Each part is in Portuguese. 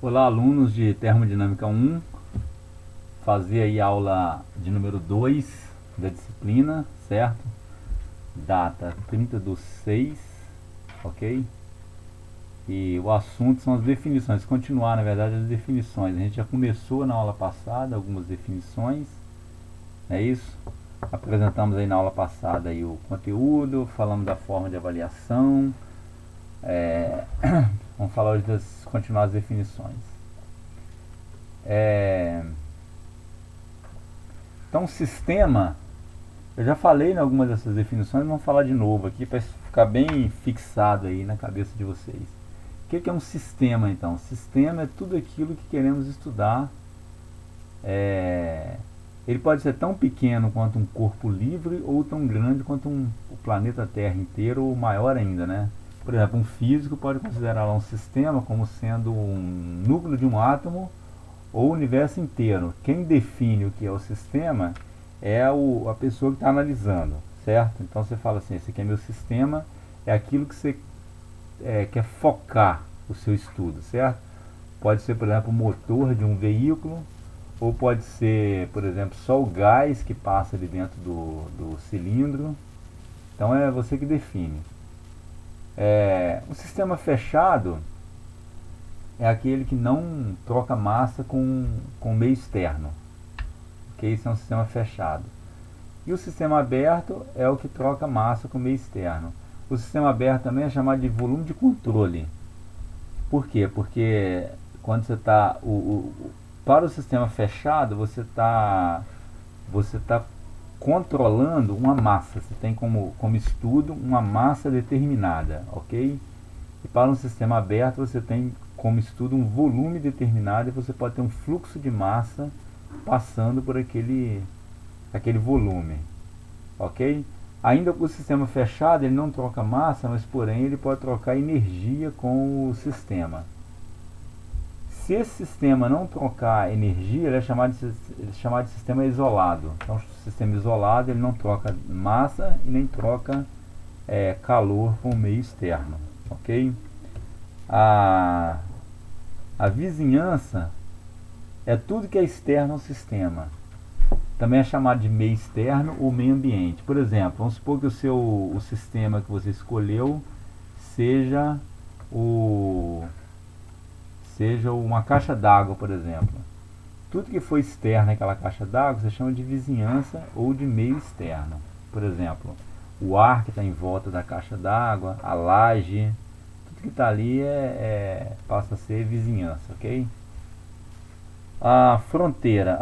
Olá, alunos de Termodinâmica 1, fazer aí aula de número 2 da disciplina, certo? Data 30/6, ok? E o assunto são as definições, continuar na verdade as definições. A gente já começou na aula passada algumas definições, é isso? Apresentamos aí na aula passada aí o conteúdo, falamos da forma de avaliação, vamos falar hoje continuar as definições. Então, sistema, eu já falei em algumas dessas definições, vamos falar de novo aqui para ficar bem fixado aí na cabeça de vocês. O que é um sistema, então? Sistema é tudo aquilo que queremos estudar. Ele pode ser tão pequeno quanto um corpo livre ou tão grande quanto o planeta Terra inteiro, ou maior ainda, né? Por exemplo, um físico pode considerar um sistema como sendo um núcleo de um átomo ou o universo inteiro. Quem define o que é o sistema é a pessoa que está analisando, certo? Então você fala assim, esse aqui é meu sistema, é aquilo que você quer focar o seu estudo, certo? Pode ser, por exemplo, o motor de um veículo, ou pode ser, por exemplo, só o gás que passa ali dentro do cilindro. Então é você que define. Um sistema fechado é aquele que não troca massa com meio externo. Okay? Isso é um sistema fechado. E o sistema aberto é o que troca massa com meio externo. O sistema aberto também é chamado de volume de controle. Por quê? Porque quando você está... para o sistema fechado, você está controlando uma massa. Você tem como estudo uma massa determinada, ok? E para um sistema aberto, você tem como estudo um volume determinado e você pode ter um fluxo de massa passando por aquele volume, ok? Ainda com o sistema fechado, ele não troca massa, mas porém ele pode trocar energia com o sistema. Se esse sistema não trocar energia, ele é chamado de sistema isolado. Então, o sistema isolado ele não troca massa e nem troca calor com o meio externo, ok? A vizinhança é tudo que é externo ao sistema. Também é chamado de meio externo ou meio ambiente. Por exemplo, vamos supor que o sistema que você escolheu seja uma caixa d'água, por exemplo. Tudo que for externo àquela caixa d'água você chama de vizinhança ou de meio externo. Por exemplo, o ar que está em volta da caixa d'água, a laje, tudo que está ali passa a ser vizinhança, ok? A fronteira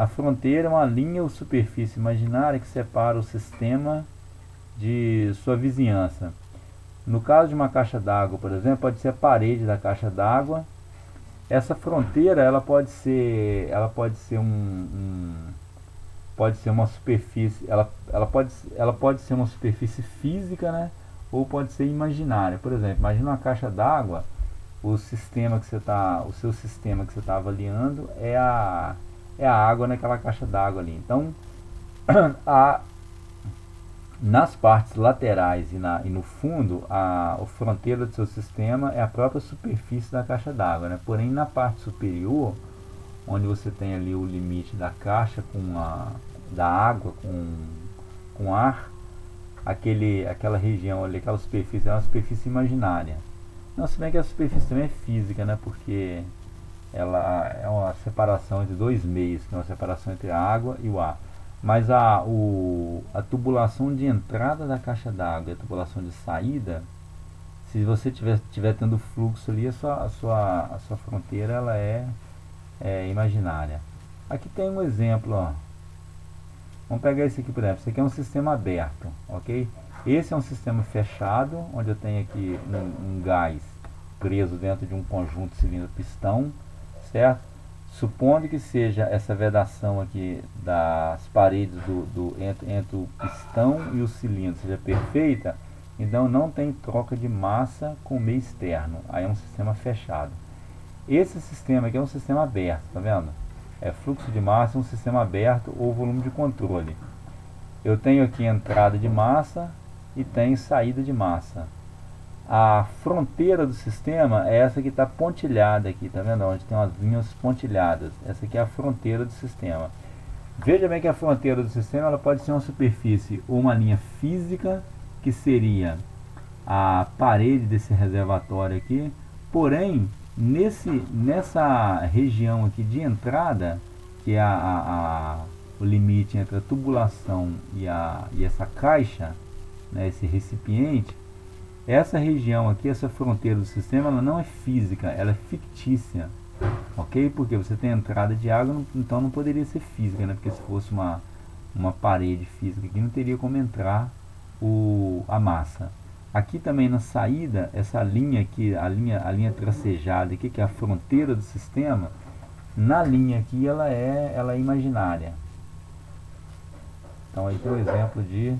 é uma linha ou superfície imaginária que separa o sistema de sua vizinhança. No caso de uma caixa d'água, por exemplo, pode ser a parede da caixa d'água. Essa fronteira ela pode ser uma superfície, ela pode ser uma superfície física, né? Ou pode ser imaginária. Por exemplo, imagina uma caixa d'água. O seu sistema que você está avaliando é a água naquela caixa d'água ali. Então, nas partes laterais e no fundo, a fronteira do seu sistema é a própria superfície da caixa d'água, né? Porém, na parte superior, onde você tem ali o limite da caixa da água com ar, aquela região ali, aquela superfície é uma superfície imaginária. Não, se bem que a superfície também é física, né? Porque ela é uma separação entre dois meios, que é uma separação entre a água e o ar. Mas a tubulação de entrada da caixa d'água e a tubulação de saída, se você tiver tendo fluxo ali, a sua fronteira ela é imaginária. Aqui tem um exemplo, ó. Vamos pegar esse aqui, por exemplo. Esse aqui é um sistema aberto, ok? Esse é um sistema fechado, onde eu tenho aqui um gás preso dentro de um conjunto cilindro-pistão, certo? Supondo que seja essa vedação aqui das paredes entre o pistão e o cilindro seja perfeita, então não tem troca de massa com o meio externo. Aí é um sistema fechado. Esse sistema aqui é um sistema aberto, tá vendo? É fluxo de massa, um sistema aberto ou volume de controle. Eu tenho aqui entrada de massa e tenho saída de massa. A fronteira do sistema é essa que está pontilhada aqui, tá vendo? Onde tem umas linhas pontilhadas. Essa aqui é a fronteira do sistema. Veja bem que a fronteira do sistema ela pode ser uma superfície ou uma linha física, que seria a parede desse reservatório aqui. Porém, nessa região aqui de entrada, que é o limite entre a tubulação e essa caixa, né, esse recipiente, essa região aqui, essa fronteira do sistema, ela não é física, ela é fictícia, ok? Porque você tem entrada de água, então não poderia ser física, né? Porque se fosse uma parede física aqui, não teria como entrar a massa. Aqui também na saída, essa linha aqui, a linha tracejada aqui, que é a fronteira do sistema, na linha aqui ela é imaginária. Então aí tem o exemplo de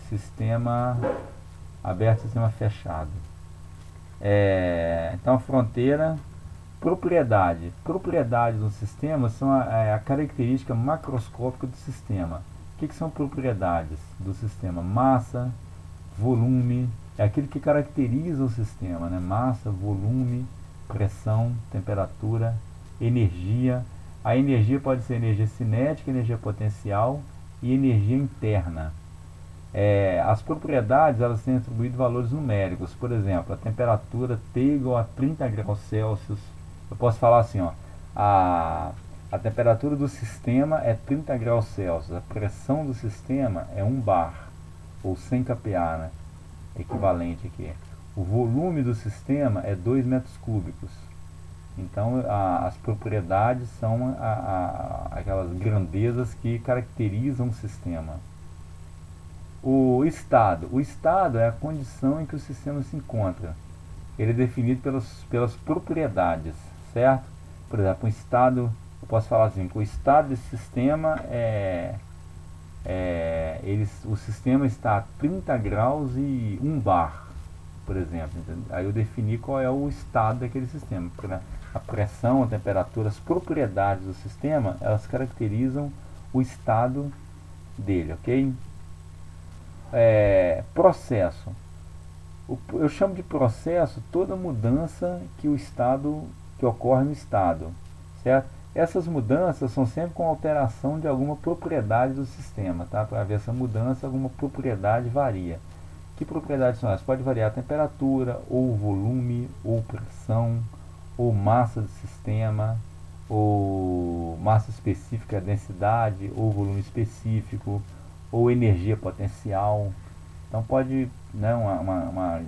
sistema aberto, sistema fechado. Então a fronteira, propriedade do sistema são a característica macroscópica do sistema. O que são propriedades do sistema? Massa, volume, é aquilo que caracteriza o sistema, né? Massa, volume, pressão, temperatura, energia. A energia pode ser energia cinética, energia potencial e energia interna. As propriedades elas têm atribuído valores numéricos. Por exemplo, a temperatura T igual a 30 graus Celsius. Eu posso falar assim, ó, a temperatura do sistema é 30 graus Celsius, a pressão do sistema é 1 bar, ou 100 kPa, né? Equivalente aqui. O volume do sistema é 2 metros cúbicos. Então as propriedades são aquelas grandezas que caracterizam o sistema. O estado é a condição em que o sistema se encontra. Ele é definido pelas propriedades, certo? Por exemplo, o estado, eu posso falar assim, que o estado desse sistema o sistema está a 30 graus e 1 bar, por exemplo. Aí eu defini qual é o estado daquele sistema. A pressão, a temperatura, as propriedades do sistema, elas caracterizam o estado dele, ok? Processo. Eu chamo de processo toda mudança que ocorre no estado, certo? Essas mudanças são sempre com alteração de alguma propriedade do sistema, tá? Para ver essa mudança, alguma propriedade varia. Que propriedades são essas? Pode variar a temperatura, ou volume, ou pressão, ou massa do sistema, ou massa específica, densidade, ou volume específico, ou energia potencial. Então pode, né, uma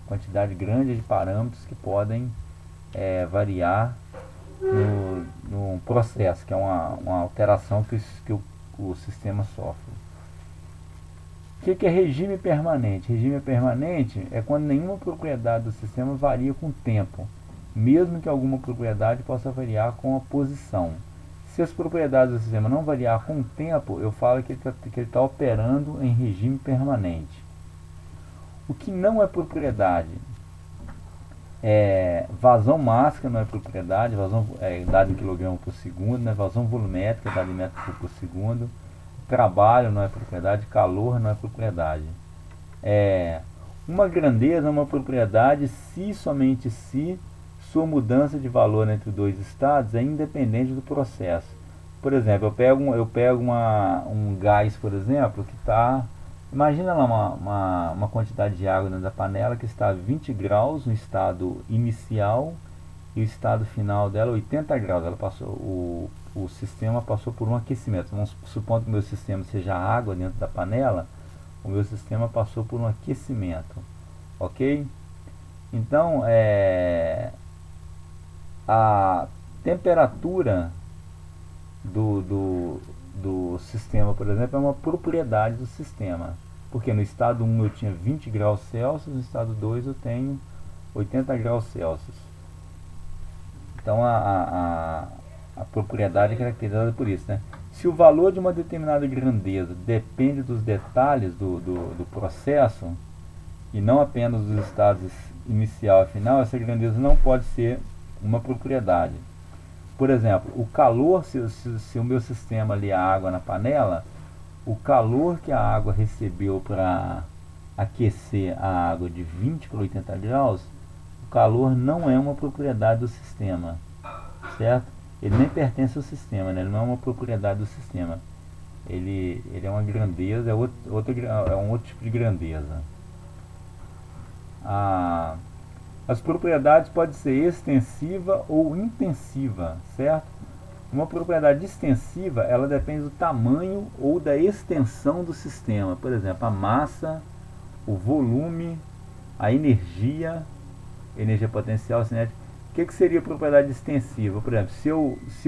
quantidade grande de parâmetros que podem variar no processo, que é uma alteração que o sistema sofre. O que é regime permanente? Regime permanente é quando nenhuma propriedade do sistema varia com o tempo, mesmo que alguma propriedade possa variar com a posição. Se as propriedades do sistema não variar com o tempo, eu falo que ele está operando em regime permanente. O que não é propriedade? Vazão mássica não é propriedade, vazão dado em quilograma por segundo, né? Vazão volumétrica dado em metro por segundo, trabalho não é propriedade, calor não é propriedade. Uma grandeza é uma propriedade se somente se sua mudança de valor entre dois estados é independente do processo. Por exemplo, eu pego um gás, por exemplo, que está... Imagina lá uma quantidade de água dentro da panela que está a 20 graus no estado inicial e o estado final dela 80 graus. Ela passou, o sistema passou por um aquecimento. Vamos supor que o meu sistema seja água dentro da panela, o meu sistema passou por um aquecimento, ok? Então, a temperatura do sistema, por exemplo, é uma propriedade do sistema, porque no estado 1 eu tinha 20 graus Celsius, no estado 2 eu tenho 80 graus Celsius. Então a propriedade é caracterizada por isso, né? Se o valor de uma determinada grandeza depende dos detalhes do processo e não apenas dos estados inicial e final, essa grandeza não pode ser uma propriedade. Por exemplo, o calor, se o meu sistema ali, a água na panela, o calor que a água recebeu para aquecer a água de 20 para 80 graus, o calor não é uma propriedade do sistema, certo? Ele nem pertence ao sistema, né? Ele não é uma propriedade do sistema. Ele é uma grandeza, é um outro tipo de grandeza. As propriedades podem ser extensiva ou intensiva, certo? Uma propriedade extensiva, ela depende do tamanho ou da extensão do sistema. Por exemplo, a massa, o volume, a energia potencial cinética. O que seria propriedade extensiva? Por exemplo, se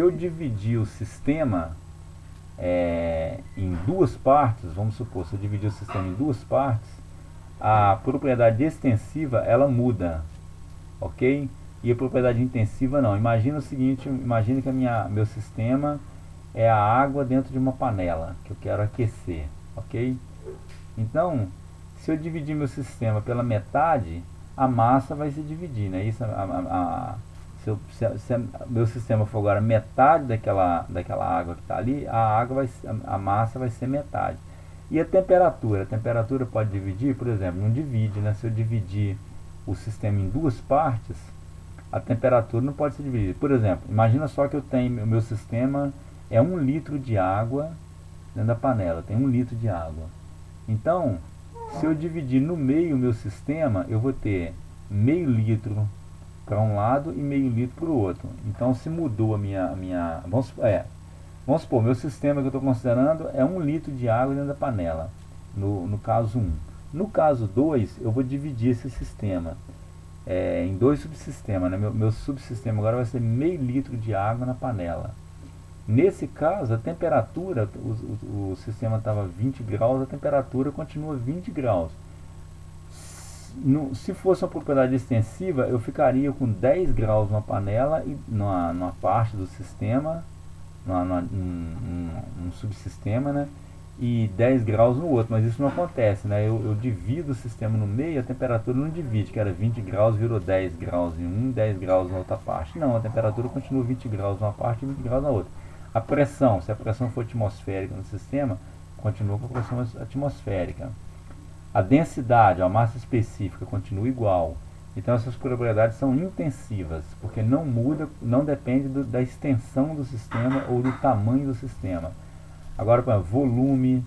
eu dividir o sistema em duas partes, vamos supor, se eu dividir o sistema em duas partes, a propriedade extensiva ela muda, ok? E a propriedade intensiva não. Imagina o seguinte, imagina que meu sistema é a água dentro de uma panela que eu quero aquecer, ok? Então, se eu dividir meu sistema pela metade, a massa vai se dividir, né? Isso, se meu sistema for agora metade daquela água que está ali, a massa vai ser metade. E a temperatura pode dividir, por exemplo, não divide, né? Se eu dividir o sistema em duas partes, a temperatura não pode ser dividida. Por exemplo, imagina só que o meu sistema é 1 litro de água dentro da panela, tem 1 litro de água. Então, se eu dividir no meio o meu sistema, eu vou ter meio litro para um lado e meio litro para o outro. Então, se mudou vamos supor, meu sistema que eu estou considerando é 1 litro de água dentro da panela, no caso 1. No caso 2, eu vou dividir esse sistema em dois subsistemas, né? Meu subsistema agora vai ser meio litro de água na panela. Nesse caso, a temperatura, o sistema estava 20 graus, a temperatura continua 20 graus. Se fosse uma propriedade extensiva, eu ficaria com 10 graus numa panela e numa parte do sistema, num subsistema, né? E 10 graus no outro, mas isso não acontece, né? Eu divido o sistema no meio, a temperatura não divide, que era 20 graus, virou 10 graus em um, 10 graus na outra parte. Não, a temperatura continua 20 graus numa parte e 20 graus na outra. A pressão, se a pressão for atmosférica no sistema, continua com a pressão atmosférica. A densidade, a massa específica, continua igual. Então essas propriedades são intensivas, porque não muda, não depende da extensão do sistema ou do tamanho do sistema. Agora, para volume,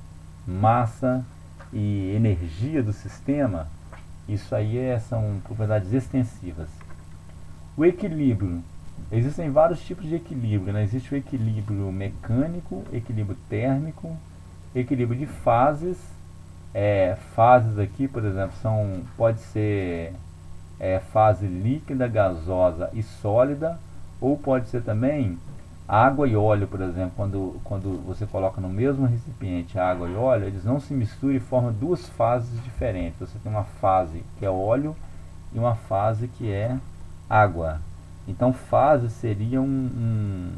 massa e energia do sistema, isso aí são propriedades extensivas. O equilíbrio. Existem vários tipos de equilíbrio, né? Existe o equilíbrio mecânico, equilíbrio térmico, equilíbrio de fases. Fases aqui, por exemplo, pode ser fase líquida, gasosa e sólida, ou pode ser também água e óleo, por exemplo. Quando você coloca no mesmo recipiente água e óleo, eles não se misturam e formam duas fases diferentes. Você tem uma fase que é óleo e uma fase que é água. Então, fase seria uma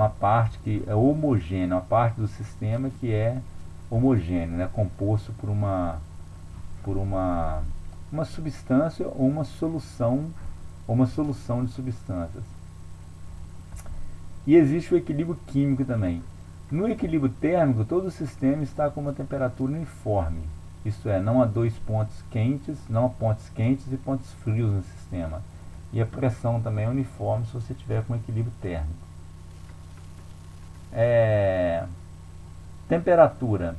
parte que é homogênea, uma parte do sistema que é homogêneo, né? Composto por uma substância ou uma solução de substâncias. E existe o equilíbrio químico também. No equilíbrio térmico, todo o sistema está com uma temperatura uniforme. Isto é, não há não há pontos quentes e pontos frios no sistema. E a pressão também é uniforme se você tiver com equilíbrio térmico. Temperatura.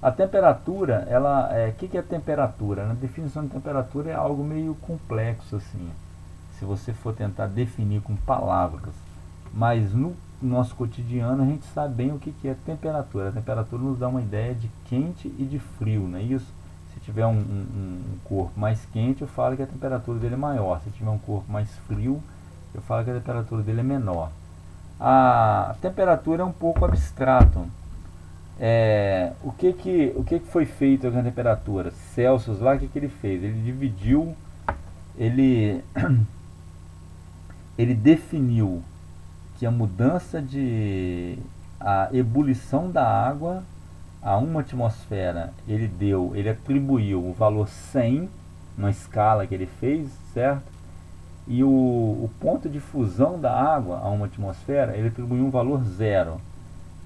A temperatura, que é a temperatura? Na definição de temperatura é algo meio complexo assim, se você for tentar definir com palavras. Mas no nosso cotidiano a gente sabe bem o que é temperatura. A temperatura nos dá uma ideia de quente e de frio, não é isso? Se tiver um corpo mais quente, eu falo que a temperatura dele é maior. Se tiver um corpo mais frio, eu falo que a temperatura dele é menor. A temperatura é um pouco abstrato. O que foi feito com a temperatura? Celsius lá, o que ele fez? Ele dividiu, ele definiu que a mudança a ebulição da água a 1 atmosfera, ele atribuiu o valor 100 na escala que ele fez, certo? E o ponto de fusão da água a 1 atmosfera, ele atribuiu um valor 0.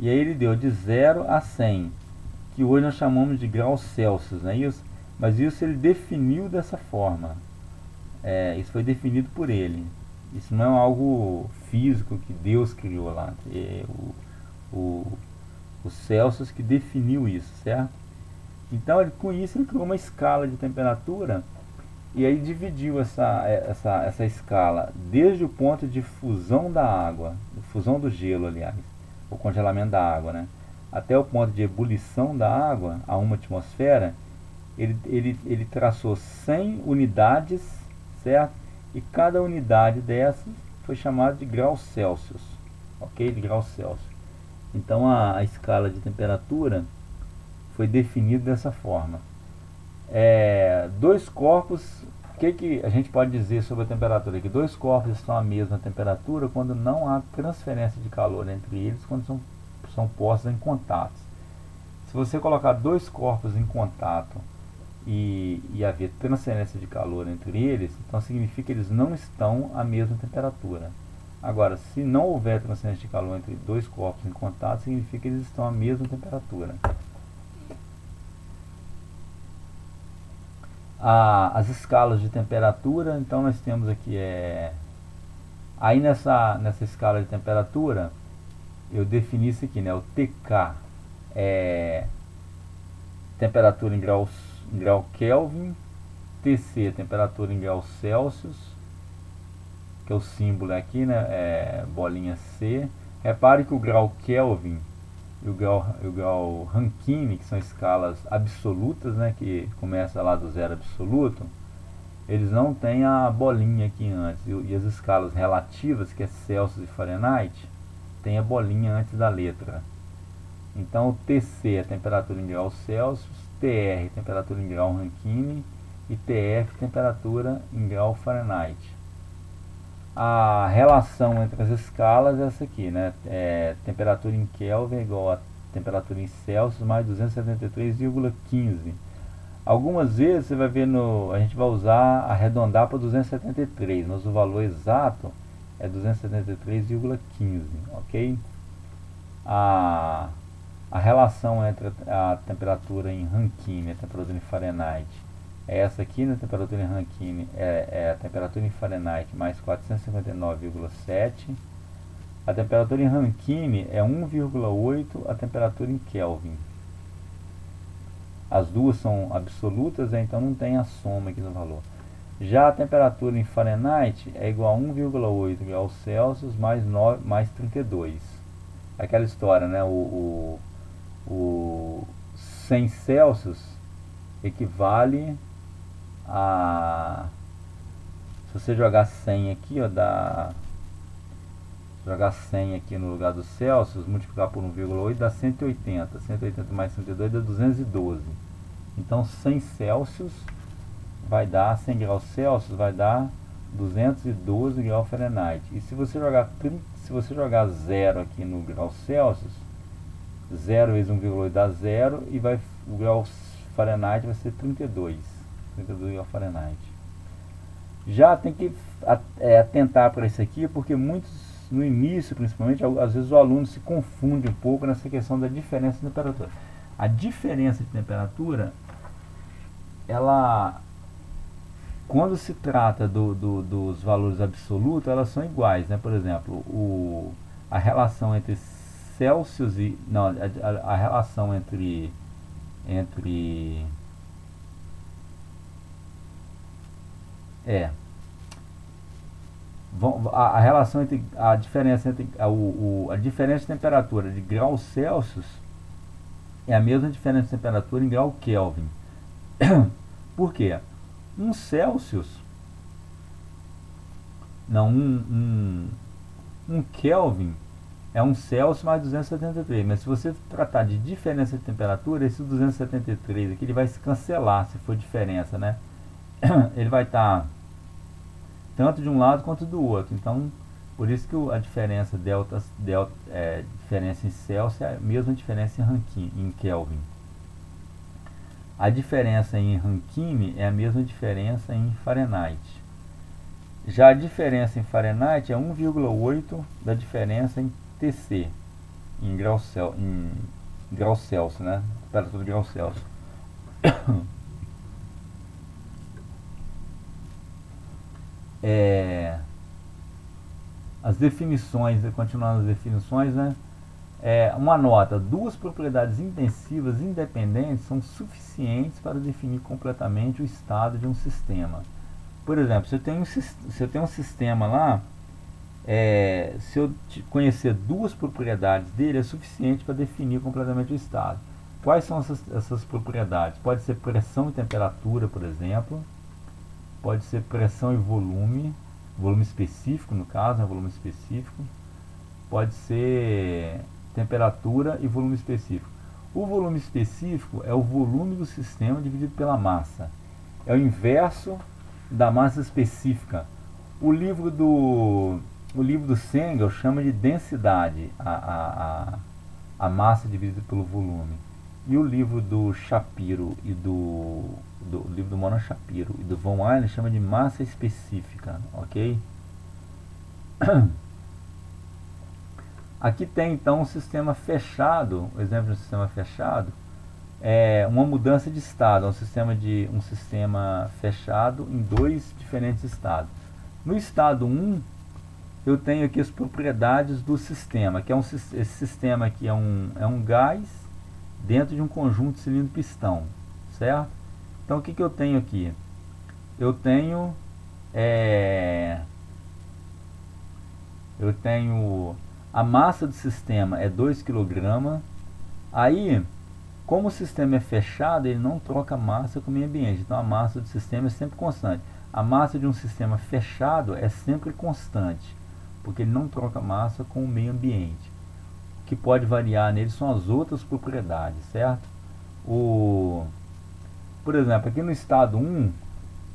E aí ele deu de 0 a 100. que hoje nós chamamos de graus Celsius, não é isso? Mas isso ele definiu dessa forma. Isso foi definido por ele. Isso não é algo físico que Deus criou lá. É o Celsius que definiu isso, certo? Então, com isso, ele criou uma escala de temperatura e aí dividiu essa escala desde o ponto de fusão da água, fusão do gelo, aliás, o congelamento da água, né? Até o ponto de ebulição da água a 1 atmosfera. Ele traçou 100 unidades, certo? E cada unidade dessas foi chamada de graus Celsius, ok? De graus Celsius. Então a escala de temperatura foi definida dessa forma. Dois corpos, o que a gente pode dizer sobre a temperatura? Que dois corpos estão à mesma temperatura quando não há transferência de calor entre eles, quando são postos em contato. Se você colocar dois corpos em contato e haver transferência de calor entre eles, então significa que eles não estão à mesma temperatura. Agora, se não houver transferência de calor entre dois corpos em contato, significa que eles estão à mesma temperatura. As escalas de temperatura, então nós temos aqui, aí nessa escala de temperatura, eu defini isso aqui, né, o TK, temperatura em grau Kelvin, TC, temperatura em graus Celsius, que é o símbolo aqui, né, bolinha C. Repare que o grau Kelvin e o grau Rankine, que são escalas absolutas, né, que começa lá do zero absoluto, eles não têm a bolinha aqui antes. E as escalas relativas, que é Celsius e Fahrenheit, tem a bolinha antes da letra. Então o TC é temperatura em graus Celsius, TR temperatura em grau Rankine e TF temperatura em grau Fahrenheit. A relação entre as escalas é essa aqui, né? Temperatura em Kelvin é igual a temperatura em Celsius mais 273,15. Algumas vezes você vai ver a gente vai arredondar para 273, mas o valor exato é 273,15, ok? A relação entre a temperatura em Rankine e a temperatura em Fahrenheit é essa aqui, né? A temperatura em Rankine é a temperatura em Fahrenheit mais 459,7. A temperatura em Rankine é 1,8 a temperatura em Kelvin. As duas são absolutas, então não tem a soma aqui no valor. Já a temperatura em Fahrenheit é igual a 1,8 graus Celsius mais 32. Aquela história, né? O 100 Celsius equivale a... Se você jogar 100 aqui, jogar 100 aqui no lugar do Celsius, multiplicar por 1,8 dá 180. 180 mais 102 dá 212. Então 100 Celsius vai dar, 100 graus Celsius vai dar 212 graus Fahrenheit. E se você jogar 0 aqui no grau Celsius, 0 vezes 1,8 dá 0 e o grau Fahrenheit vai ser 32 graus Fahrenheit. Já tem que atentar para isso aqui, porque no início, principalmente, às vezes o aluno se confunde um pouco nessa questão da diferença de temperatura. A diferença de temperatura, quando se trata dos valores absolutos, elas são iguais, né? Por exemplo, a relação entre Celsius e... Não, a relação entre a relação entre a diferença entre a diferença de temperatura de graus Celsius é a mesma diferença de temperatura em grau Kelvin. Por quê? Um Celsius, não, um Kelvin é 1 Celsius mais 273, mas se você tratar de diferença de temperatura, esse 273 aqui ele vai se cancelar se for diferença, né? Ele vai estar tanto de um lado quanto do outro. Então, por isso que a diferença diferença em Celsius é a mesma diferença em Kelvin. A diferença em Rankine é a mesma diferença em Fahrenheit. Já a diferença em Fahrenheit é 1,8 da diferença em TC, em graus Celsius, né? Temperatura de graus Celsius. As definições, continuando as definições, né? Uma nota: duas propriedades intensivas independentes são suficientes para definir completamente o estado de um sistema. Por exemplo, se eu tenho um sistema lá, se eu conhecer duas propriedades dele, é suficiente para definir completamente o estado. Quais são essas propriedades? Pode ser pressão e temperatura, por exemplo. Pode ser pressão e volume específico, no caso, né, volume específico. Pode ser temperatura e volume específico. O volume específico é o volume do sistema dividido pela massa. É o inverso da massa específica. O livro do Sengel chama de densidade a massa dividida pelo volume. E o livro do Shapiro e do livro do Mona Shapiro e do Von Euler chama de massa específica, ok? Aqui tem então um sistema fechado, o exemplo de um sistema fechado é uma mudança de estado, um sistema fechado em dois diferentes estados. No estado 1, eu tenho aqui as propriedades do sistema, que esse sistema aqui é um gás dentro de um conjunto cilindro-pistão, certo? Então o que eu tenho aqui? Eu tenho a massa do sistema é 2 kg. Aí, como o sistema é fechado, ele não troca massa com o meio ambiente. Então a massa do sistema é sempre constante. A massa de um sistema fechado é sempre constante, porque ele não troca massa com o meio ambiente. O que pode variar nele são as outras propriedades, certo? Por exemplo, aqui no estado 1,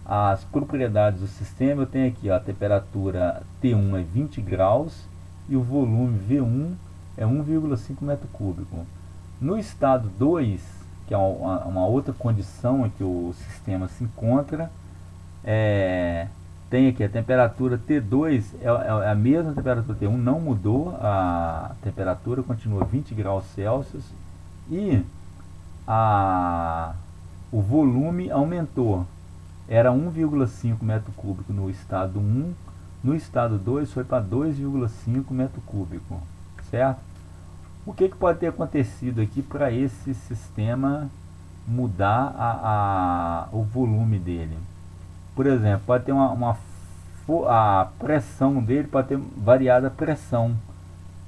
as propriedades do sistema, eu tenho aqui, ó, a temperatura T1 é 20 graus e o volume V1 é 1,5 metro cúbico. No estado 2, que é uma outra condição em que o sistema se encontra, tem aqui a temperatura T2, é a mesma temperatura T1, não mudou, a temperatura continua 20 graus Celsius e o volume aumentou. Era 1,5 metro cúbico no estado 1, no estado 2 foi para 2,5 metro cúbico, certo? O que pode ter acontecido aqui para esse sistema mudar o volume dele? Por exemplo, pode ter a pressão dele, pode ter variado a pressão.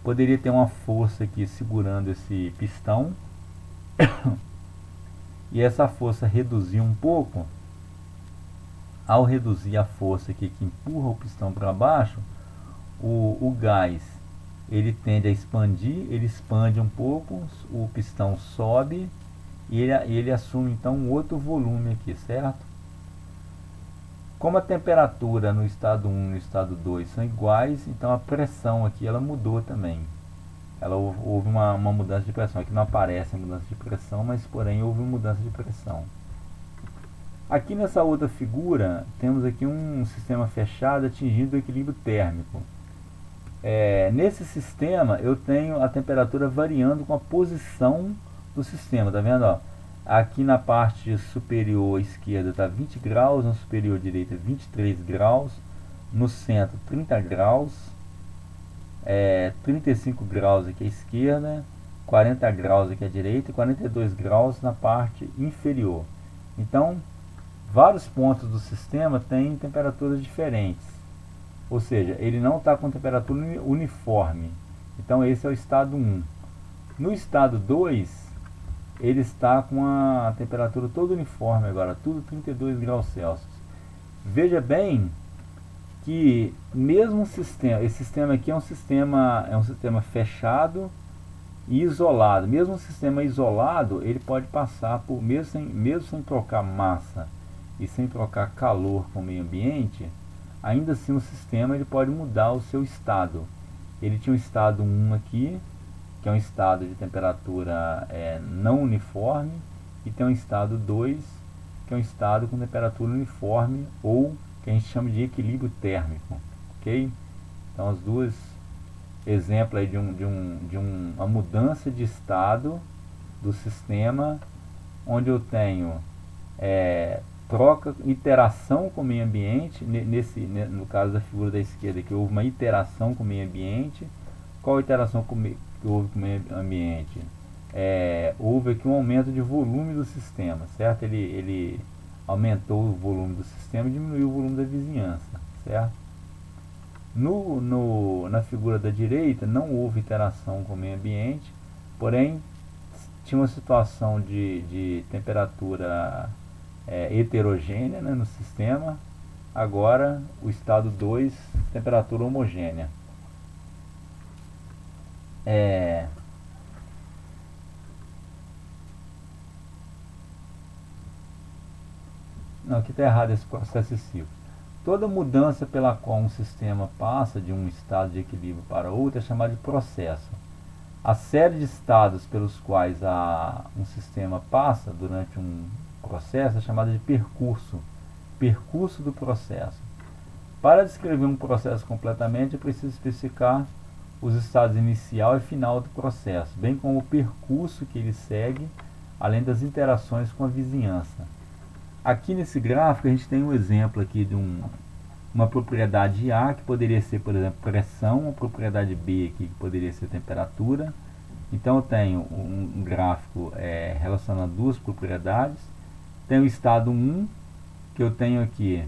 Poderia ter uma força aqui segurando esse pistão e essa força reduzir um pouco. Ao reduzir a força aqui que empurra o pistão para baixo, o gás ele tende a expandir, ele expande um pouco, o pistão sobe e ele assume então um outro volume aqui, certo? Como a temperatura no estado 1 e no estado 2 são iguais, então a pressão aqui ela mudou também. Houve uma mudança de pressão. Aqui não aparece a mudança de pressão, mas porém houve uma mudança de pressão. Aqui nessa outra figura, temos aqui um sistema fechado atingindo o equilíbrio térmico. Nesse sistema, eu tenho a temperatura variando com a posição do sistema, tá vendo? Ó? Aqui na parte superior esquerda está 20 graus, na superior direita 23 graus, no centro 30 graus, 35 graus aqui à esquerda, 40 graus aqui à direita e 42 graus na parte inferior. Então, vários pontos do sistema têm temperaturas diferentes, ou seja, ele não está com temperatura uniforme. Então esse é o estado 1. No estado 2, ele está com a temperatura toda uniforme agora, tudo 32 graus Celsius. Veja bem que mesmo esse sistema aqui é um sistema fechado e isolado. Mesmo um sistema isolado, ele pode passar por, mesmo sem trocar massa e sem trocar calor com o meio ambiente, ainda assim o sistema ele pode mudar o seu estado. Ele tinha um estado 1 aqui, que é um estado de temperatura não uniforme, e tem um estado 2, que é um estado com temperatura uniforme, ou que a gente chama de equilíbrio térmico, ok? Então os dois exemplos aí de uma mudança de estado do sistema, onde eu tenho troca, interação com o meio ambiente, no caso da figura da esquerda, que houve uma interação com o meio ambiente. Qual a interação que houve com o meio ambiente? Houve aqui um aumento de volume do sistema, certo? Ele aumentou o volume do sistema e diminuiu o volume da vizinhança, certo? Na figura da direita não houve interação com o meio ambiente, porém tinha uma situação de temperatura heterogênea, né, no sistema. Agora o estado 2, temperatura homogênea. Não, aqui está errado esse processo cíclico. Toda mudança pela qual um sistema passa de um estado de equilíbrio para outro é chamada de processo. A série de estados pelos quais um sistema passa durante um processo é chamada de percurso. Percurso do processo. Para descrever um processo completamente, é preciso especificar os estados inicial e final do processo, bem como o percurso que ele segue, além das interações com a vizinhança. Aqui nesse gráfico a gente tem um exemplo aqui de uma propriedade A, que poderia ser, por exemplo, pressão, uma propriedade B aqui, que poderia ser temperatura. Então eu tenho um gráfico relacionando duas propriedades. Tem o estado 1, que eu tenho aqui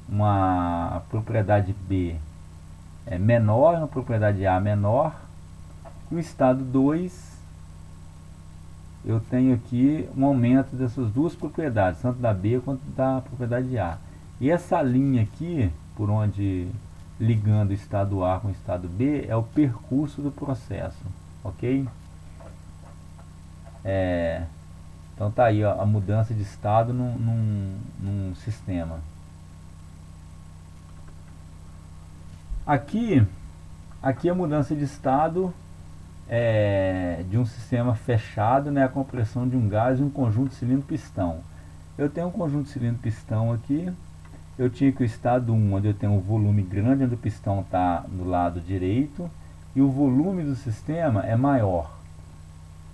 uma propriedade B menor, uma propriedade A menor. E o estado 2, eu tenho aqui um aumento dessas duas propriedades, tanto da B quanto da propriedade A. E essa linha aqui, por onde ligando o estado A com o estado B, é o percurso do processo, ok? Então tá aí, ó, a mudança de estado num sistema. Aqui a mudança de estado de um sistema fechado, né, a compressão de um gás e um conjunto cilindro-pistão. Eu tenho um conjunto cilindro-pistão aqui. Eu tinha que o estado 1, onde eu tenho um volume grande, onde o pistão está no lado direito, e o volume do sistema é maior.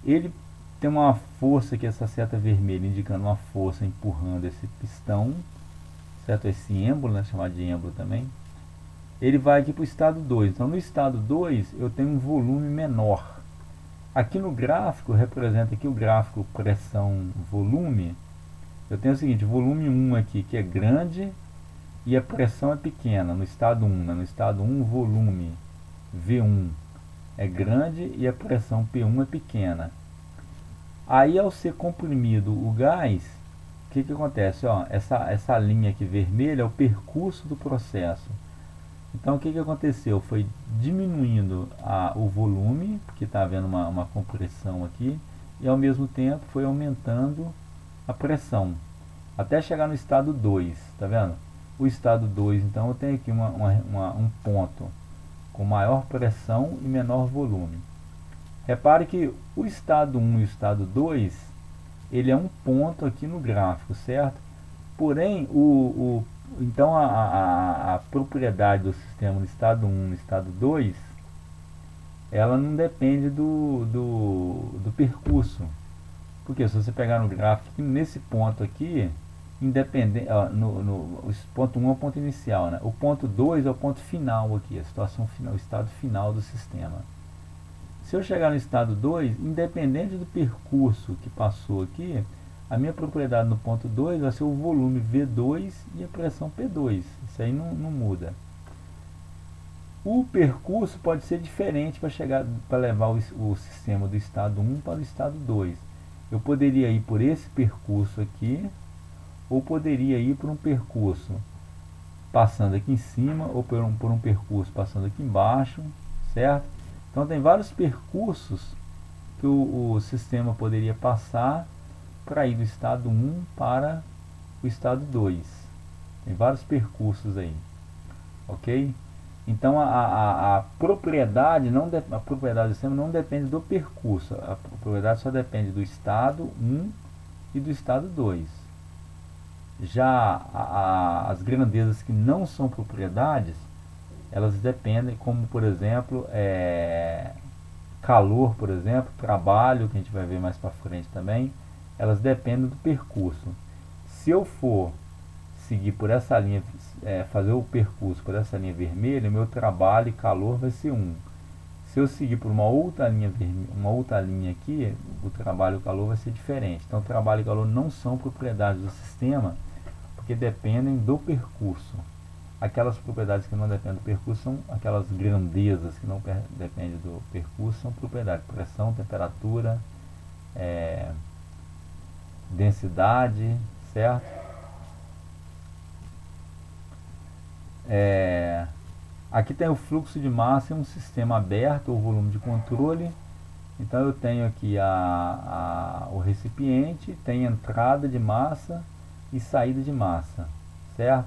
Ele tem uma força aqui, essa seta vermelha, indicando uma força empurrando esse pistão, certo? Esse êmbolo, né, chamado de êmbolo também. Ele vai aqui para o estado 2. Então no estado 2 eu tenho um volume menor. Aqui no gráfico, representa aqui o gráfico pressão-volume. Eu tenho o seguinte, volume 1 aqui, que é grande, e a pressão é pequena, no estado 1. Né? No estado 1 o volume V1 é grande e a pressão P1 é pequena. Aí ao ser comprimido o gás, o que acontece? Ó, essa linha aqui vermelha é o percurso do processo. Então o que aconteceu? Foi diminuindo o volume, porque está havendo uma compressão aqui, e ao mesmo tempo foi aumentando a pressão, até chegar no estado 2, tá vendo? O estado 2, então eu tenho aqui um ponto com maior pressão e menor volume. Repare que o estado 1 e o estado 2, ele é um ponto aqui no gráfico, certo? Porém, então a propriedade do sistema no estado 1 e no estado 2, ela não depende do percurso. Porque se você pegar no gráfico, nesse ponto aqui, independente, o ponto 1 é o ponto inicial, né? O ponto 2 é o ponto final aqui, a situação final, o estado final do sistema. Se eu chegar no estado 2, independente do percurso que passou aqui, a minha propriedade no ponto 2 vai ser o volume V2 e a pressão P2. Isso aí não muda. O percurso pode ser diferente para levar o sistema do estado 1 para o estado 2. Eu poderia ir por esse percurso aqui, ou poderia ir por um percurso passando aqui em cima, ou por um percurso passando aqui embaixo, certo? Então tem vários percursos que o sistema poderia passar para ir do estado 1 para o estado 2. Tem vários percursos aí, ok? Então a propriedade do sistema não depende do percurso, a propriedade só depende do estado 1 e do estado 2. Já as grandezas que não são propriedades, elas dependem, como por exemplo calor, por exemplo, trabalho, que a gente vai ver mais para frente também, elas dependem do percurso. Se eu for seguir por essa linha, fazer o percurso por essa linha vermelha, meu trabalho e calor vai ser 1. Se eu seguir por uma outra linha aqui, o trabalho e o calor vai ser diferente. Então, trabalho e calor não são propriedades do sistema, porque dependem do percurso. Aquelas propriedades que não dependem do percurso são aquelas grandezas que não dependem do percurso, são propriedades: pressão, temperatura, densidade, certo? Aqui tem o fluxo de massa em um sistema aberto, ou volume de controle. Então eu tenho aqui o recipiente, tem entrada de massa e saída de massa, certo?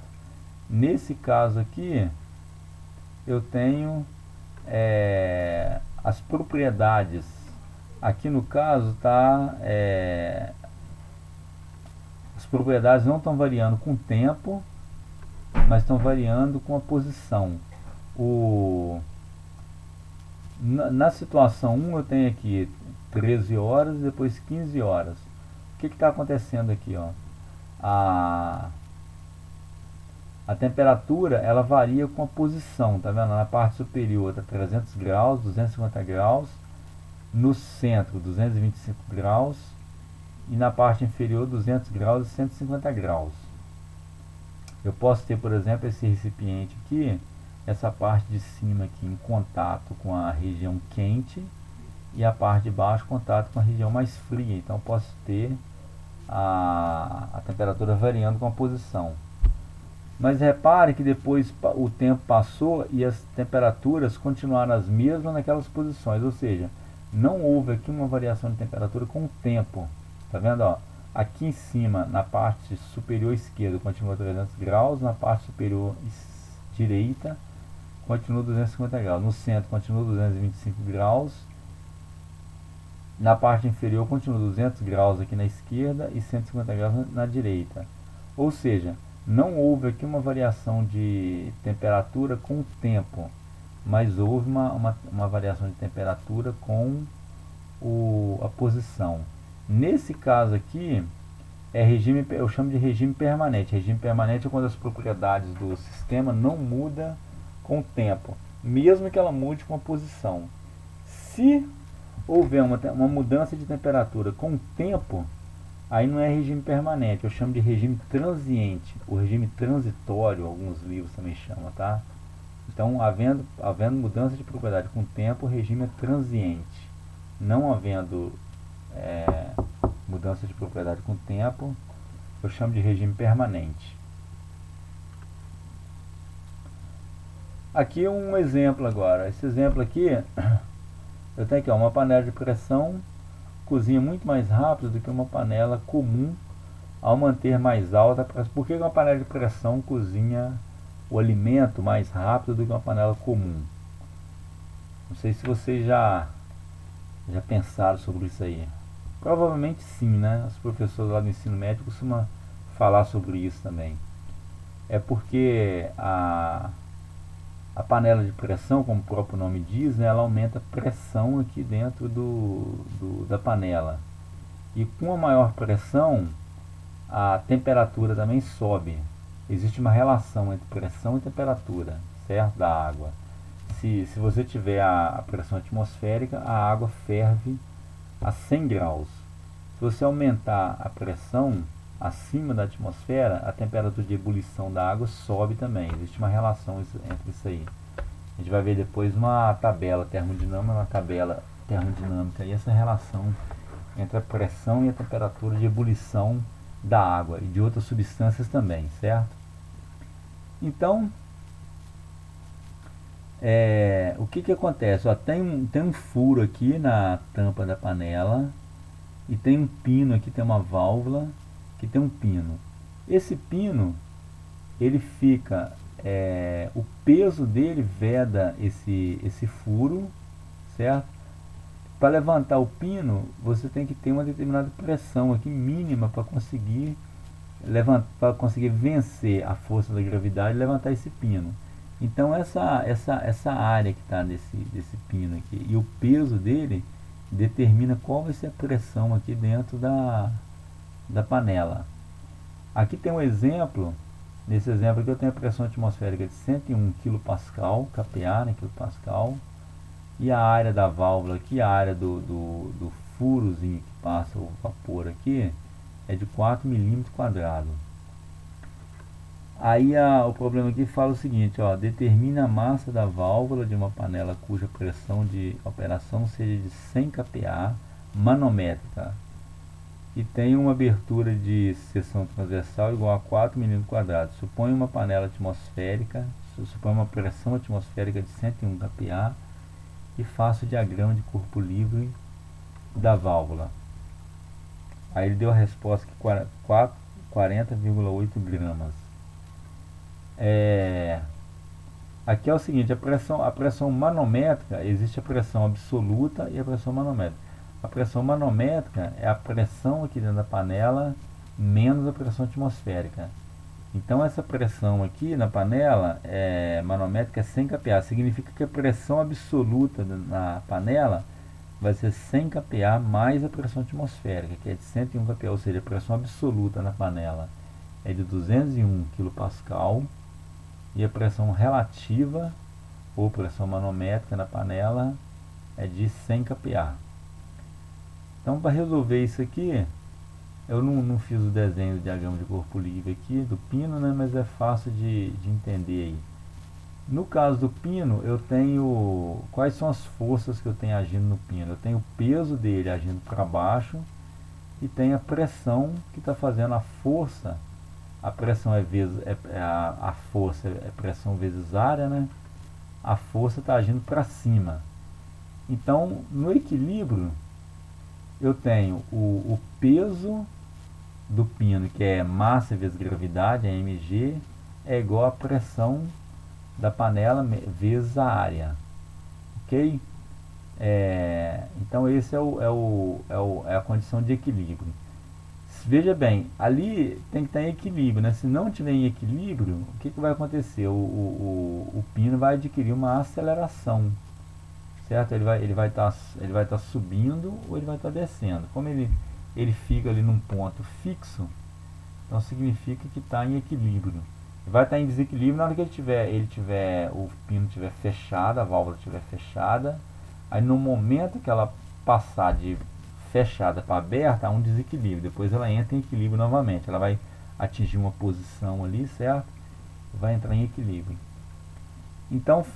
Nesse caso aqui, eu tenho as propriedades. Aqui no caso as propriedades não estão variando com o tempo, mas estão variando com a posição. Na situação 1 eu tenho aqui 13 horas e depois 15 horas. O que está acontecendo aqui? Ó? A temperatura ela varia com a posição, tá vendo? Na parte superior está 300 graus, 250 graus, no centro 225 graus e na parte inferior 200 graus e 150 graus. Eu posso ter, por exemplo, esse recipiente aqui, essa parte de cima aqui em contato com a região quente e a parte de baixo em contato com a região mais fria. Então posso ter a temperatura variando com a posição. Mas repare que depois o tempo passou e as temperaturas continuaram as mesmas naquelas posições, ou seja, não houve aqui uma variação de temperatura com o tempo. Tá vendo? Ó? Aqui em cima, na parte superior esquerda, continua 300 graus, na parte superior direita continua 250 graus, no centro continua 225 graus, na parte inferior continua 200 graus aqui na esquerda e 150 graus na direita. Ou seja, não houve aqui uma variação de temperatura com o tempo, mas houve uma variação de temperatura com a posição. Nesse caso aqui, eu chamo de regime permanente. Regime permanente é quando as propriedades do sistema não mudam com o tempo, mesmo que ela mude com a posição. Se houver uma mudança de temperatura com o tempo, aí não é regime permanente, eu chamo de regime transiente, o regime transitório, alguns livros também chamam, tá? Então, havendo mudança de propriedade com o tempo, o regime é transiente. Não havendo mudança de propriedade com o tempo, eu chamo de regime permanente. Aqui um exemplo agora. Esse exemplo aqui, eu tenho aqui uma panela de pressão, cozinha muito mais rápido do que uma panela comum ao manter mais alta a pressão. Por que uma panela de pressão cozinha o alimento mais rápido do que uma panela comum? Não sei se vocês já pensaram sobre isso aí. Provavelmente sim, né? Os professores lá do ensino médio costumam falar sobre isso também. É porque a panela de pressão, como o próprio nome diz, né, ela aumenta a pressão aqui dentro da panela. E com a maior pressão, a temperatura também sobe. Existe uma relação entre pressão e temperatura, certo? Da água. Se você tiver a pressão atmosférica, a água ferve a 100 graus. Se você aumentar a pressão acima da atmosfera, a temperatura de ebulição da água sobe também. Existe uma relação entre isso aí. A gente vai ver depois uma tabela termodinâmica, e essa relação entre a pressão e a temperatura de ebulição da água e de outras substâncias também, certo? Então, o que acontece? Ó, tem um furo aqui na tampa da panela e tem um pino aqui, tem uma válvula que tem um pino. Esse pino, ele fica, o peso dele veda esse furo, certo? Para levantar o pino, você tem que ter uma determinada pressão aqui mínima para conseguir vencer a força da gravidade e levantar esse pino. Então essa área que está desse pino aqui e o peso dele determina qual vai ser a pressão aqui dentro da panela. Aqui tem um exemplo. Nesse exemplo aqui eu tenho a pressão atmosférica de 101 kPa, kPa, né, kPa, e a área da válvula aqui, a área do furozinho que passa o vapor aqui, é de 4 milímetros quadrados. Aí o problema aqui fala o seguinte, ó, determina a massa da válvula de uma panela cuja pressão de operação seja de 100 kPa manométrica e tem uma abertura de seção transversal igual a 4 milímetros quadrados. Supõe uma panela atmosférica, supõe uma pressão atmosférica de 101 kPa e faça o diagrama de corpo livre da válvula. Aí ele deu a resposta que 40,8 gramas. Aqui é o seguinte, a pressão manométrica, existe a pressão absoluta e a pressão manométrica. A pressão manométrica é a pressão aqui dentro da panela menos a pressão atmosférica. Então essa pressão aqui na panela manométrica é 100 kPa, significa que a pressão absoluta na panela vai ser 100 kPa mais a pressão atmosférica, que é de 101 kPa, ou seja, a pressão absoluta na panela é de 201 kPa e a pressão relativa ou pressão manométrica na panela é de 100 kPa. Então, para resolver isso aqui, eu não fiz o desenho do diagrama de corpo livre aqui do pino, né, mas é fácil de entender aí. No caso do pino, eu tenho quais são as forças que eu tenho agindo no pino. Eu tenho o peso dele agindo para baixo e tenho a pressão que está fazendo a força. A pressão a força é pressão vezes área, né? A força está agindo para cima. Então, no equilíbrio, eu tenho o peso do pino, que é massa vezes gravidade, a mg, é igual a pressão da panela vezes a área, ok? Então esse é a condição de equilíbrio. Veja bem, ali tem que estar em equilíbrio, né? Se não tiver em equilíbrio, o que vai acontecer? O pino vai adquirir uma aceleração, certo? Ele vai estar subindo ou ele vai estar descendo. Como ele fica ali num ponto fixo, então significa que está em equilíbrio. Vai estar em desequilíbrio na hora que o pino estiver fechado, a válvula estiver fechada. Aí no momento que ela passar de fechada para aberta, há um desequilíbrio. Depois ela entra em equilíbrio novamente. Ela vai atingir uma posição ali, certo? Vai entrar em equilíbrio. Então,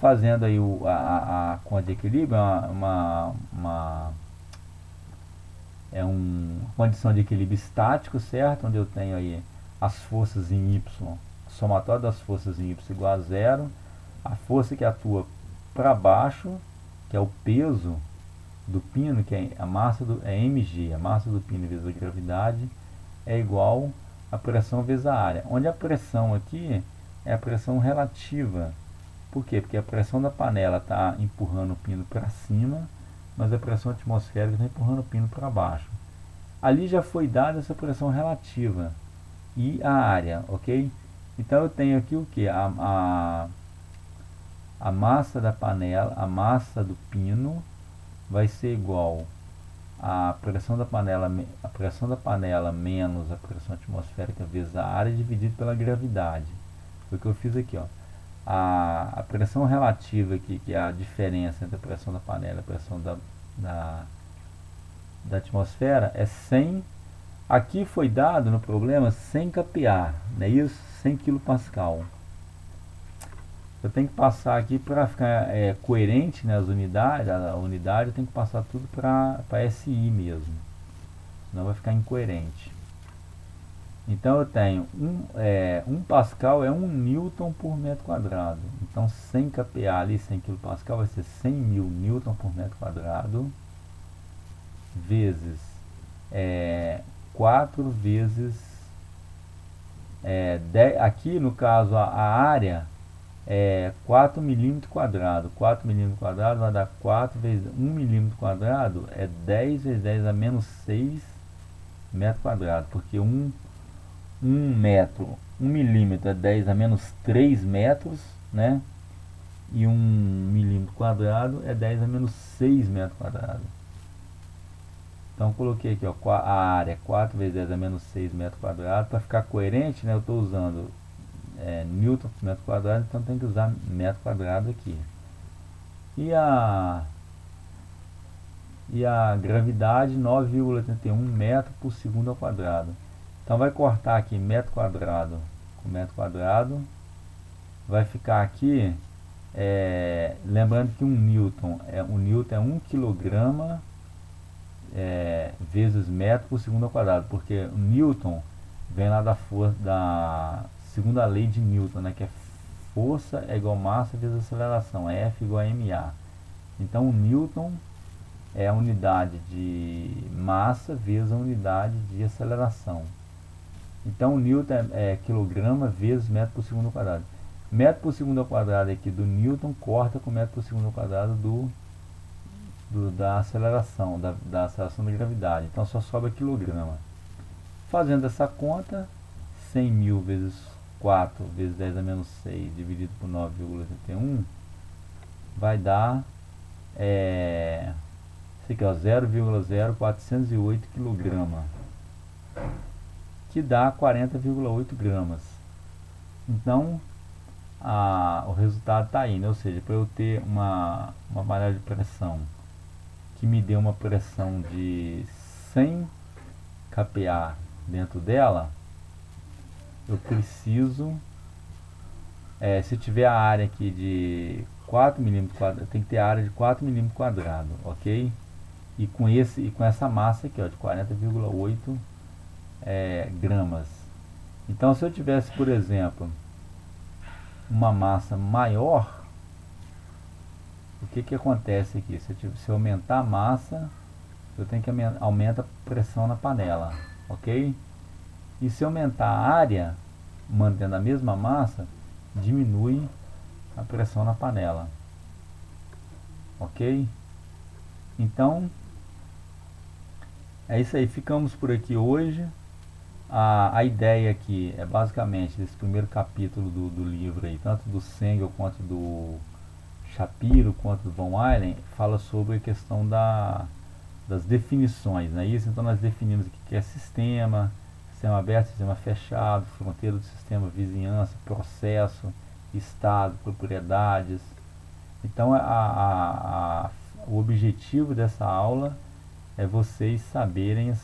fazendo aí a conta de equilíbrio, uma condição de equilíbrio estático, certo? Onde eu tenho aí as forças em Y, somatório das forças em Y igual a zero, a força que atua para baixo, que é o peso do pino, que é a massa mg, a massa do pino vezes a gravidade, é igual a pressão vezes a área, onde a pressão aqui é a pressão relativa. Por quê? Porque a pressão da panela está empurrando o pino para cima, mas a pressão atmosférica está empurrando o pino para baixo. Ali já foi dada essa pressão relativa e a área, ok? Então eu tenho aqui o que? A massa da panela, a massa do pino vai ser igual a pressão da panela menos a pressão atmosférica vezes a área dividido pela gravidade. Foi o que eu fiz aqui, ó. A pressão relativa aqui, que é a diferença entre a pressão da panela e a pressão da atmosfera, é 100. Aqui foi dado no problema 100 kPa, não é isso? 100 kPa. Eu tenho que passar aqui para ficar coerente, né, as unidades, a unidade eu tenho que passar tudo para SI mesmo, senão vai ficar incoerente. Então eu tenho 1 Pascal é 1 Newton por metro quadrado. Então 100 kPa ali, 100 kPa vai ser 100 mil Newton por metro quadrado, vezes 4 vezes 10, aqui no caso a área é 4 milímetros quadrado. 4 milímetros quadrado vai dar 4 vezes 1 milímetro quadrado é 10 vezes 10 a menos 6 metro quadrado, porque 1 milímetro é 10 a menos 3 metros, né? E 1 milímetro quadrado é 10 a menos 6 metros quadrados. Então coloquei aqui, ó, a área 4 vezes 10 a menos 6 metros quadrados. Para ficar coerente, né, eu estou usando Newton por metro quadrado, então tem que usar metro quadrado aqui. E a gravidade 9,81 metro por segundo ao quadrado. Então vai cortar aqui metro quadrado com metro quadrado. Vai ficar aqui, lembrando que um Newton é 1 quilograma vezes metro por segundo ao quadrado, porque o Newton vem lá da força, da segunda lei de Newton, né, que é força é igual a massa vezes aceleração, é F igual a ma. Então o Newton é a unidade de massa vezes a unidade de aceleração. Então o Newton é quilograma vezes metro por segundo ao quadrado. Metro por segundo ao quadrado aqui do Newton corta com metro por segundo ao quadrado da aceleração, da aceleração da gravidade. Então só sobra quilograma. Fazendo essa conta, 100 mil vezes 4 vezes 10 a menos 6 dividido por 9,81 vai dar isso aqui, 0,0408 kg, que dá 40,8 gramas. Então o resultado está aí, né? Ou seja, para eu ter uma panela de pressão que me dê uma pressão de 100 kPa dentro dela, eu preciso, se tiver a área aqui de 4 milímetros quadrados, tem que ter a área de 4 milímetros quadrados, ok? E com essa massa aqui, ó, de 40,8 gramas. Então se eu tivesse, por exemplo, uma massa maior, o que acontece aqui? Se eu aumentar a massa, eu tenho que aumentar a pressão na panela, ok? E se aumentar a área, mantendo a mesma massa, diminui a pressão na panela, ok? Então é isso aí, ficamos por aqui hoje. A ideia aqui é basicamente desse primeiro capítulo do livro aí, tanto do Sengel quanto do Shapiro quanto do Von Euler, fala sobre a questão das definições, não é isso? Então nós definimos o que é sistema aberto, sistema fechado, fronteira do sistema, vizinhança, processo, estado, propriedades. Então o objetivo dessa aula é vocês saberem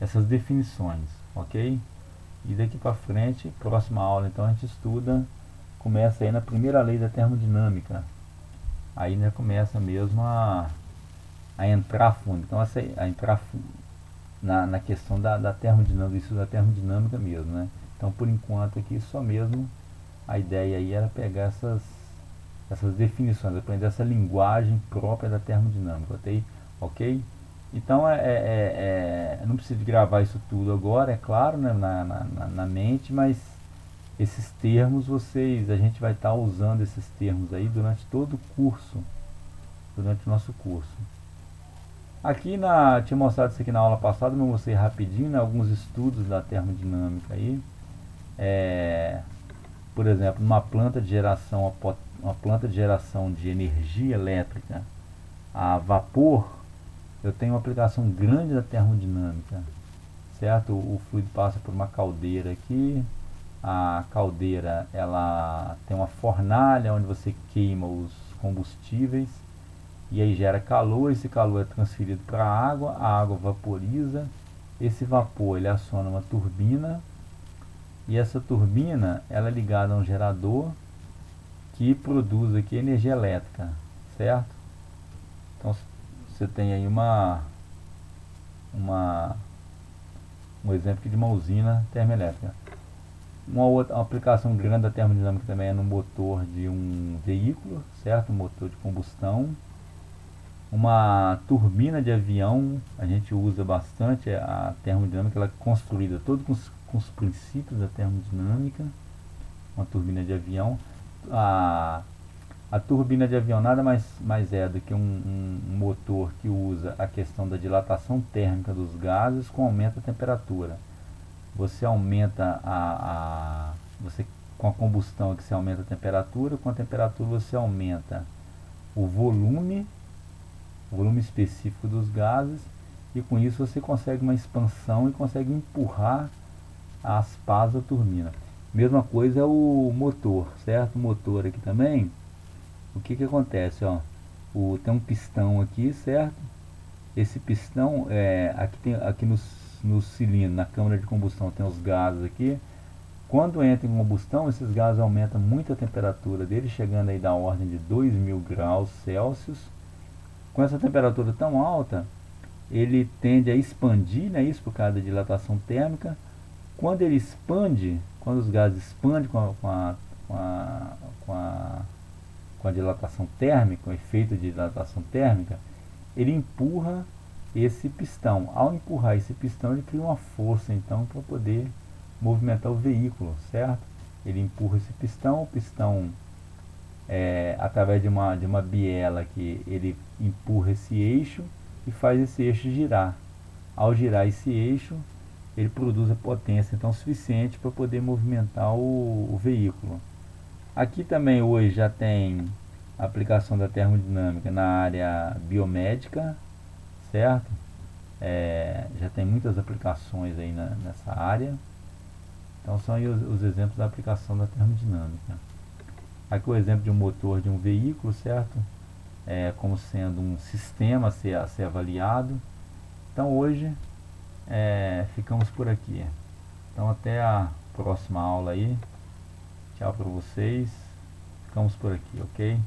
essas definições, ok? E daqui para frente, próxima aula, então a gente começa aí na primeira lei da termodinâmica. Aí, né, começa mesmo a entrar a fundo. Então a entrar na questão da termodinâmica, isso da termodinâmica mesmo, né? Então por enquanto aqui só mesmo a ideia aí era pegar essas definições, aprender essa linguagem própria da termodinâmica, ok? Então não preciso gravar isso tudo agora, é claro, né, na mente, mas esses termos a gente vai estar usando esses termos aí durante todo o curso, durante o nosso curso. Aqui tinha mostrado isso aqui na aula passada, mas eu mostrei rapidinho, né, alguns estudos da termodinâmica aí. Por exemplo, uma planta de geração de energia elétrica a vapor, eu tenho uma aplicação grande da termodinâmica, certo? O fluido passa por uma caldeira aqui, a caldeira ela tem uma fornalha onde você queima os combustíveis e aí gera calor, esse calor é transferido para a água vaporiza, esse vapor ele aciona uma turbina e essa turbina ela é ligada a um gerador que produz aqui energia elétrica, certo? Então você tem aí um exemplo aqui de uma usina termoelétrica. Uma aplicação grande da termodinâmica também é no motor de um veículo, certo? Um motor de combustão. Uma turbina de avião, a gente usa bastante a termodinâmica, ela é construída todo com os princípios da termodinâmica. Uma turbina de avião. A turbina de avião nada mais é do que um motor que usa a questão da dilatação térmica dos gases com aumento da temperatura. Você aumenta você com a combustão que você aumenta a temperatura, com a temperatura você aumenta o volume específico dos gases, e com isso você consegue uma expansão e consegue empurrar as pás da turbina. Mesma coisa é o motor, certo? O motor aqui também, o que acontece, ó, tem um pistão aqui, certo? Esse pistão, aqui no cilindro, na câmara de combustão, tem os gases aqui. Quando entra em combustão, esses gases aumentam muito a temperatura dele, chegando aí da ordem de 2000 graus Celsius. Com essa temperatura tão alta, ele tende a expandir, né, isso por causa da dilatação térmica. Quando ele expande, quando os gases expandem com a dilatação térmica, o efeito de dilatação térmica, ele empurra esse pistão. Ao empurrar esse pistão, ele cria uma força então para poder movimentar o veículo, certo? Ele empurra esse pistão, o pistão através de uma biela que ele empurra esse eixo e faz esse eixo girar. Ao girar esse eixo, ele produz a potência então suficiente para poder movimentar o veículo. Aqui também hoje já tem aplicação da termodinâmica na área biomédica, certo? Já tem muitas aplicações aí nessa área. Então são aí os exemplos da aplicação da termodinâmica. Aqui o exemplo de um motor de um veículo, certo? Como sendo um sistema a ser avaliado. Então hoje ficamos por aqui. Então até a próxima aula aí. Tchau para vocês. Ficamos por aqui, ok?